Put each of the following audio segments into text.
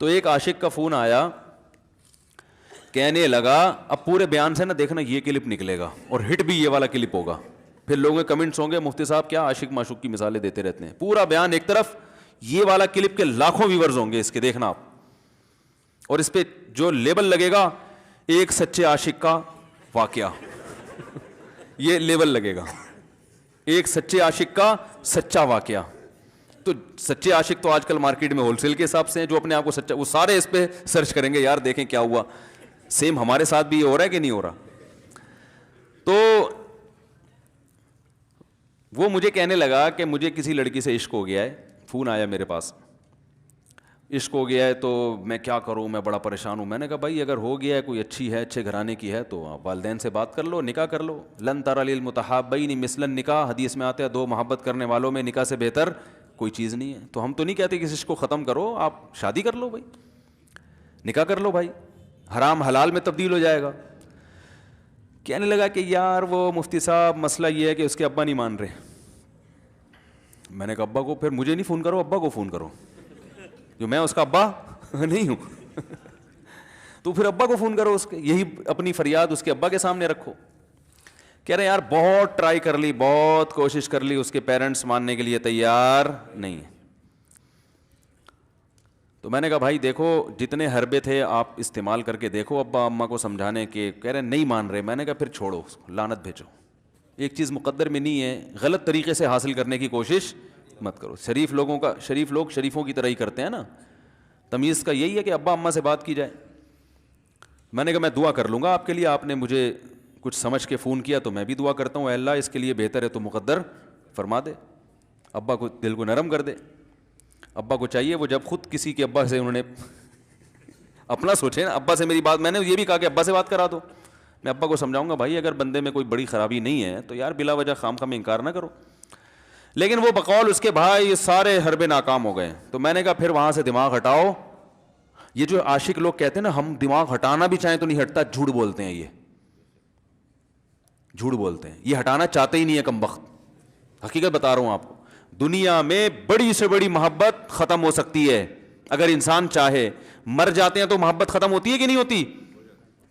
تو ایک عاشق کا فون آیا, کہنے لگا, اب پورے بیان سے نا دیکھنا یہ کلپ نکلے گا اور ہٹ بھی یہ والا کلپ ہوگا, پھر لوگوں کے کمنٹس ہوں گے مفتی صاحب کیا عاشق معشوق کی مثالیں دیتے رہتے ہیں. پورا بیان ایک طرف, یہ والا کلپ کے لاکھوں ویورز ہوں گے اس کے, دیکھنا آپ, اور اس پہ جو لیبل لگے گا ایک سچے عاشق کا واقعہ, یہ لیبل لگے گا, ایک سچے عاشق کا سچا واقعہ. تو سچے عاشق تو آج کل مارکیٹ میں ہول سیل کے حساب سے ہیں, جو اپنے آپ کو سچا, وہ سارے اس پہ سرچ کریں گے یار دیکھیں کیا ہوا, سیم ہمارے ساتھ بھی یہ ہو رہا ہے کہ نہیں ہو رہا. تو وہ مجھے کہنے لگا کہ مجھے کسی لڑکی سے عشق ہو گیا ہے, فون آیا میرے پاس, عشق ہو گیا ہے تو میں کیا کروں, میں بڑا پریشان ہوں. میں نے کہا بھائی اگر ہو گیا ہے, کوئی اچھی ہے, اچھے گھرانے کی ہے, تو آپ والدین سے بات کر لو, نکاح کر لو. لن تری للمتحابین مثل النکاح, حدیث میں آتا ہے دو محبت کرنے والوں میں نکاح سے بہتر کوئی چیز نہیں ہے. تو ہم تو نہیں کہتے کہ اس عشق کو ختم کرو, آپ شادی کر لو بھائی, نکاح کر لو بھائی, حرام حلال میں تبدیل ہو جائے گا. کہنے لگا کہ یار وہ مفتی صاحب مسئلہ یہ ہے کہ اس کے ابا نہیں مان رہے. میں نے کہا ابا کو, پھر مجھے نہیں فون کرو, ابا کو فون کرو, جو میں اس کا ابا نہیں ہوں. تو پھر ابا کو فون کرو, اس کے یہی اپنی فریاد اس کے ابا کے سامنے رکھو. کہہ رہے یار بہت ٹرائی کر لی, بہت کوشش کر لی, اس کے پیرنٹس ماننے کے لیے تیار نہیں. تو میں نے کہا بھائی دیکھو جتنے حربے تھے آپ استعمال کر کے دیکھو ابا اماں کو سمجھانے کے. کہہ رہے نہیں مان رہے. میں نے کہا پھر چھوڑو, لعنت بھیجو. ایک چیز مقدر میں نہیں ہے, غلط طریقے سے حاصل کرنے کی کوشش مت کرو. شریف لوگوں کا, شریف لوگ شریفوں کی طرح ہی کرتے ہیں نا, تمیز کا یہی ہے کہ ابا اماں سے بات کی جائے. میں نے کہا میں دعا کر لوں گا آپ کے لیے, آپ نے مجھے کچھ سمجھ کے فون کیا تو میں بھی دعا کرتا ہوں, اے اللہ اس کے لیے بہتر ہے تو مقدر فرما دے, ابا کو دل کو نرم کر دے. ابا کو چاہیے وہ جب خود کسی کے ابا سے انہوں نے اپنا سوچے نا, ابا سے میری بات, میں نے یہ بھی کہا کہ ابا سے بات کرا دو. میں ابا کو سمجھاؤں گا بھائی اگر بندے میں کوئی بڑی خرابی نہیں ہے تو یار بلا وجہ خام خام انکار نہ کرو. لیکن وہ بقول اس کے بھائی یہ سارے حربے ناکام ہو گئے. تو میں نے کہا پھر وہاں سے دماغ ہٹاؤ. یہ جو عاشق لوگ کہتے ہیں نا ہم دماغ ہٹانا بھی چاہیں تو نہیں ہٹتا, جھوٹ بولتے ہیں, یہ جھوٹ بولتے ہیں, یہ ہٹانا چاہتے ہی نہیں ہے کم وقت. حقیقت بتا رہا ہوں آپ کو, دنیا میں بڑی سے بڑی محبت ختم ہو سکتی ہے اگر انسان چاہے. مر جاتے ہیں تو محبت ختم ہوتی ہے کہ نہیں ہوتی؟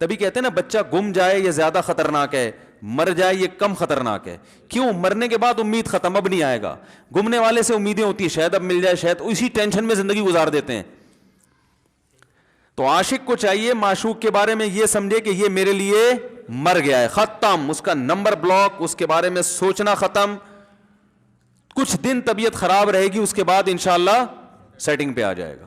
تبھی کہتے ہیں نا بچہ گم جائے یہ زیادہ خطرناک ہے, مر جائے یہ کم خطرناک ہے. کیوں؟ مرنے کے بعد امید ختم, اب نہیں آئے گا. گمنے والے سے امیدیں ہوتی ہیں شاید اب مل جائے, شاید اسی ٹینشن میں زندگی گزار دیتے ہیں. تو عاشق کو چاہیے معشوق کے بارے میں یہ سمجھے کہ یہ میرے لیے مر گیا ہے, ختم, اس کا نمبر بلاک, اس کے بارے میں سوچنا ختم. کچھ دن طبیعت خراب رہے گی, اس کے بعد انشاءاللہ سیٹنگ پہ آ جائے گا.